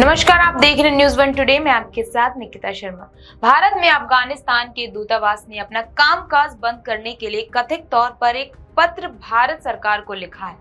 नमस्कार, आप देख रहे हैं न्यूज़ वन टुडे। मैं आपके साथ निकिता शर्मा। भारत में अफगानिस्तान के दूतावास ने अपना कामकाज बंद करने के लिए कथित तौर पर एक पत्र भारत सरकार को लिखा है।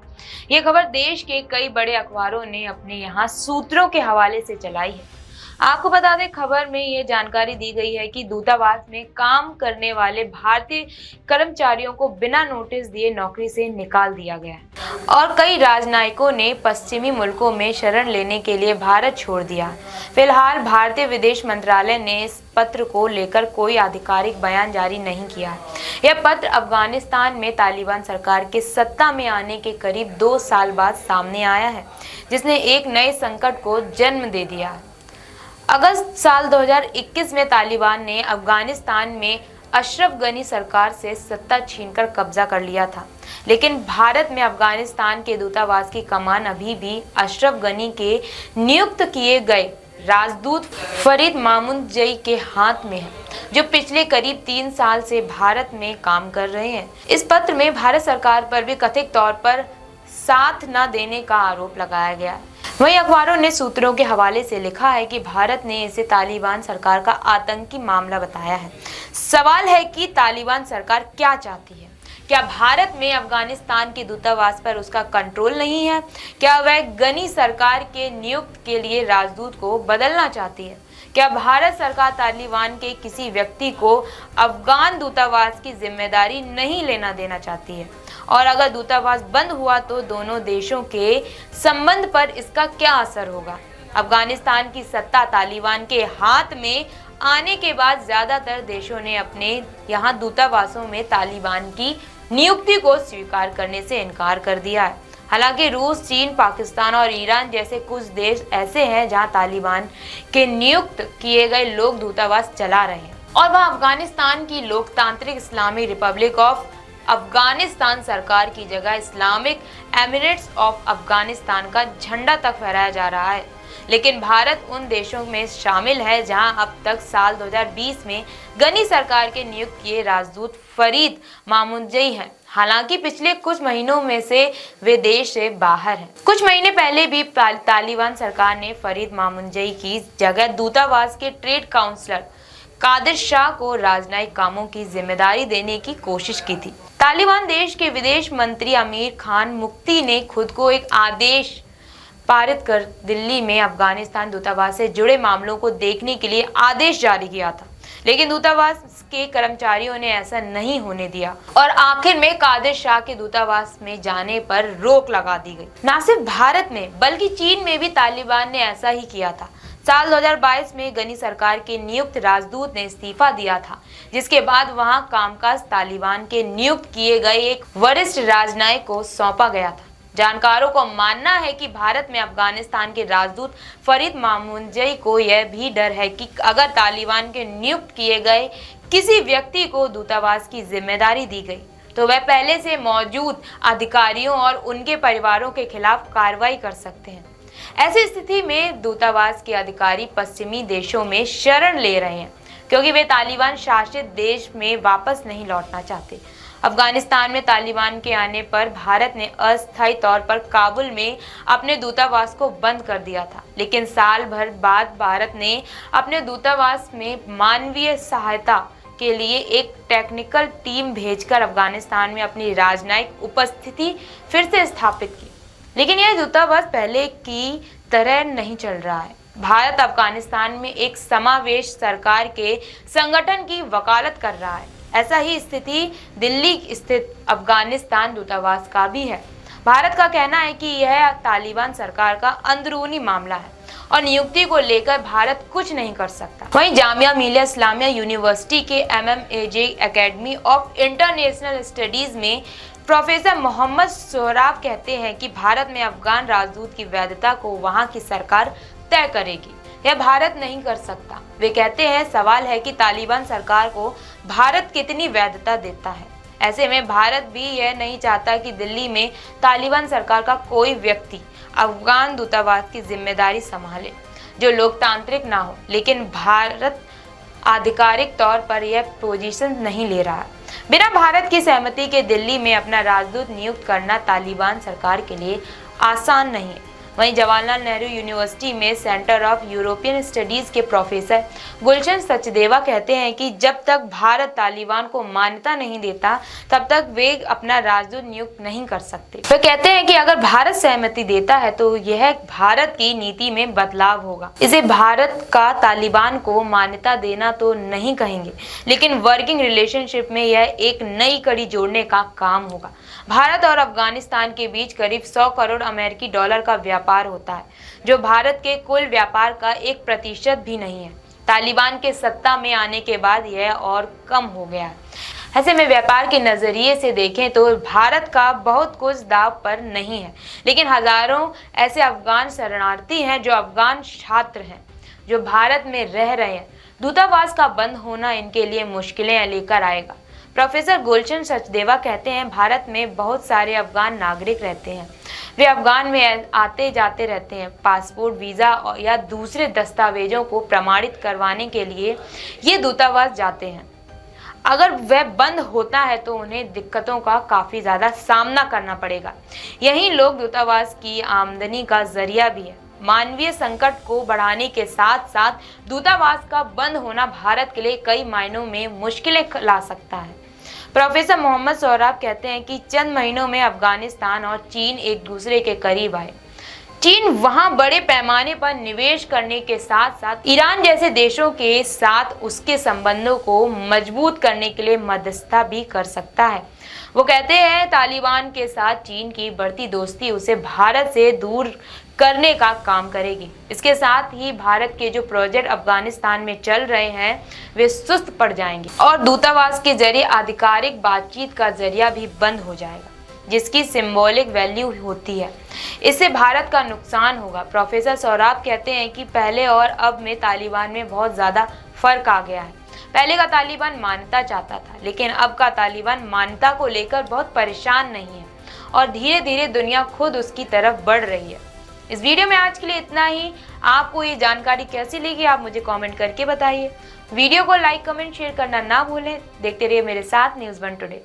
ये खबर देश के कई बड़े अखबारों ने अपने यहाँ सूत्रों के हवाले से चलाई है। आपको बता दें, खबर में ये जानकारी दी गई है कि दूतावास में काम करने वाले भारतीय कर्मचारियों को बिना नोटिस दिए नौकरी से निकाल दिया गया है और कई राजनयिकों ने पश्चिमी मुल्कों में शरण लेने के लिए भारत छोड़ दिया। फिलहाल भारतीय विदेश मंत्रालय ने इस पत्र को लेकर कोई आधिकारिक बयान जारी नहीं किया है। यह पत्र अफगानिस्तान में तालिबान सरकार के सत्ता में आने के करीब 2 साल बाद सामने आया है, जिसने एक नए संकट को जन्म दे दिया है। अगस्त साल 2021 में तालिबान ने अफगानिस्तान में अशरफ गनी सरकार से सत्ता छीनकर कब्जा कर लिया था, लेकिन भारत में अफगानिस्तान के दूतावास की कमान अभी भी अशरफ गनी के नियुक्त किए गए राजदूत फरीद मामुनजई के हाथ में है, जो पिछले करीब 3 साल से भारत में काम कर रहे हैं। इस पत्र में भारत सरकार पर भी कथित तौर पर साथ न देने का आरोप लगाया गया है। वहीं अखबारों ने सूत्रों के हवाले से लिखा है कि भारत ने इसे तालिबान सरकार का आतंकी मामला बताया है। सवाल है कि तालिबान सरकार क्या चाहती है? क्या भारत में अफगानिस्तान के दूतावास पर उसका कंट्रोल नहीं है? क्या वह गनी सरकार के नियुक्त के लिए राजदूत को बदलना चाहती है? क्या भारत सरकार तालिबान के किसी व्यक्ति को अफगान दूतावास की जिम्मेदारी नहीं लेना देना चाहती है? और अगर दूतावास बंद हुआ तो दोनों देशों के संबंध पर इसका क्या असर होगा? अफगानिस्तान की सत्ता तालिबान के हाथ में आने के बाद ज्यादातर देशों ने अपने यहाँ दूतावासों में तालिबान की नियुक्ति को स्वीकार करने से इनकार कर दिया है। हालांकि रूस, चीन, पाकिस्तान और ईरान जैसे कुछ देश ऐसे हैं जहां तालिबान के नियुक्त किए गए लोग दूतावास चला रहे हैं और वह अफगानिस्तान की लोकतांत्रिक इस्लामी रिपब्लिक ऑफ अफगानिस्तान सरकार की जगह इस्लामिक एमिरेट्स ऑफ अफगानिस्तान का झंडा तक फहराया जा रहा है। लेकिन भारत उन देशों में शामिल है जहां अब तक साल 2020 में गनी सरकार के नियुक्त किए राजदूत फरीद मामुनजई हैं। हालांकि पिछले कुछ महीनों में से वे देश से बाहर हैं। कुछ महीने पहले भी तालिबान सरकार ने फरीद मामुनजई की जगह दूतावास के ट्रेड काउंसलर कादिर शाह को राजनयिक कामों की जिम्मेदारी देने की कोशिश की थी। तालिबान देश के विदेश मंत्री अमीर खान मुफ्ती ने खुद को एक आदेश पारित कर दिल्ली में अफगानिस्तान दूतावास से जुड़े मामलों को देखने के लिए आदेश जारी किया था, लेकिन दूतावास के कर्मचारियों ने ऐसा नहीं होने दिया और आखिर में कादिर शाह के दूतावास में जाने पर रोक लगा दी गई। न सिर्फ भारत में बल्कि चीन में भी तालिबान ने ऐसा ही किया था। साल 2022 में गनी सरकार के नियुक्त राजदूत ने इस्तीफा दिया था, जिसके बाद वहां कामकाज तालिबान के नियुक्त किए गए एक वरिष्ठ राजनयिक को सौंपा गया था। जानकारों को मानना है कि भारत में अफगानिस्तान के राजदूत फरीद मामुनजई को यह भी डर है कि अगर तालिबान के नियुक्त किए गए किसी व्यक्ति को दूतावास की जिम्मेदारी दी गई तो वह पहले से मौजूद अधिकारियों और उनके परिवारों के खिलाफ कार्रवाई कर सकते हैं। ऐसी स्थिति में दूतावास के अधिकारी पश्चिमी देशों में शरण ले रहे हैं, क्योंकि वे तालिबान शासित देश में वापस नहीं लौटना चाहते। अफगानिस्तान में तालिबान के आने पर भारत ने अस्थायी तौर पर काबुल में अपने दूतावास को बंद कर दिया था, लेकिन साल भर बाद भारत ने अपने दूतावास में मानवीय सहायता के लिए एक टेक्निकल टीम भेजकर अफगानिस्तान में अपनी राजनयिक उपस्थिति फिर से स्थापित की। लेकिन यह दूतावास पहले की तरह नहीं चल रहा है। भारत अफगानिस्तान में एक समावेश सरकार के संगठन की वकालत कर रहा है। ऐसा ही स्थिति दिल्ली स्थित अफगानिस्तान दूतावास का भी है। भारत का कहना है कि यह तालिबान सरकार का अंदरूनी मामला है और नियुक्ति को लेकर भारत कुछ नहीं कर सकता। वहीं जामिया मिलिया इस्लामिया यूनिवर्सिटी के MMAJ academy of international studies में प्रोफेसर मोहम्मद सोहराब कहते हैं कि भारत में अफगान राजदूत की वैधता को वहां की सरकार तय करेगी, यह भारत नहीं कर सकता। वे कहते हैं, सवाल है कि तालिबान सरकार को भारत कितनी वैधता देता है। ऐसे में भारत भी यह नहीं चाहता कि दिल्ली में तालिबान सरकार का कोई व्यक्ति अफगान दूतावास की जिम्मेदारी संभाले जो लोकतांत्रिक ना हो। लेकिन भारत आधिकारिक तौर पर यह पोजीशन नहीं ले रहा है। बिना भारत की सहमति के दिल्ली में अपना राजदूत नियुक्त करना तालिबान सरकार के लिए आसान नहीं है। वहीं जवाहरलाल नेहरू यूनिवर्सिटी में सेंटर ऑफ यूरोपियन स्टडीज के प्रोफेसर गुलशन सचदेवा कहते हैं कि जब तक भारत तालिबान को मान्यता नहीं देता तब तक वे अपना राजदूत नियुक्त नहीं कर सकते। वे कहते हैं कि अगर भारत सहमति देता है तो यह भारत की नीति में बदलाव होगा। इसे भारत का तालिबान को मान्यता देना तो नहीं कहेंगे, लेकिन वर्किंग रिलेशनशिप में यह एक नई कड़ी जोड़ने का काम होगा। भारत और अफगानिस्तान के बीच करीब 100 करोड़ अमेरिकी डॉलर का व्यापार होता है, जो भारत के कुल व्यापार का 1% भी नहीं है। तालिबान के सत्ता में आने के बाद यह और कम हो गया है। ऐसे में व्यापार के नजरिए से देखें तो भारत का बहुत कुछ दांव पर नहीं है, लेकिन हजारों ऐसे अफगान शरणार्थी हैं जो अफगान छात्र हैं जो भारत में रह रहे हैं। दूतावास का बंद होना इनके लिए मुश्किलें लेकर आएगा। प्रोफेसर गुलशन सचदेवा कहते हैं, भारत में बहुत सारे अफगान नागरिक रहते हैं। वे अफगान में आते जाते रहते हैं। पासपोर्ट, वीज़ा या दूसरे दस्तावेजों को प्रमाणित करवाने के लिए ये दूतावास जाते हैं। अगर वह बंद होता है तो उन्हें दिक्कतों का काफ़ी ज़्यादा सामना करना पड़ेगा। यही लोग दूतावास की आमदनी का जरिया भी है। मानवीय संकट को बढ़ाने के साथ साथ दूतावास का बंद होना भारत के लिए कई मायनों में मुश्किलें ला सकता है। प्रोफेसर मोहम्मद सोहराब कहते हैं कि चंद महीनों में अफगानिस्तान और चीन एक दूसरे के करीब आए। चीन वहां बड़े पैमाने पर निवेश करने के साथ साथ ईरान जैसे देशों के साथ उसके संबंधों को मजबूत करने के लिए मध्यस्थता भी कर सकता है। वो कहते हैं, तालिबान के साथ चीन की बढ़ती दोस्ती उसे भारत से दूर करने का काम करेगी। इसके साथ ही भारत के जो प्रोजेक्ट अफगानिस्तान में चल रहे हैं वे सुस्त पड़ जाएंगे और दूतावास के जरिए आधिकारिक बातचीत का जरिया भी बंद हो जाएगा, जिसकी सिंबॉलिक वैल्यू होती है। इससे भारत का नुकसान होगा। प्रोफेसर सोहराब कहते हैं कि पहले और अब में तालिबान में बहुत ज़्यादा फर्क आ गया है। पहले का तालिबान मान्यता चाहता था, लेकिन अब का तालिबान मान्यता को लेकर बहुत परेशान नहीं है और धीरे धीरे दुनिया खुद उसकी तरफ बढ़ रही है। इस वीडियो में आज के लिए इतना ही। आपको ये जानकारी कैसी लगी आप मुझे कमेंट करके बताइए। वीडियो को लाइक, कमेंट, शेयर करना ना भूलें। देखते रहिए मेरे साथ न्यूज़ 1 टुडे।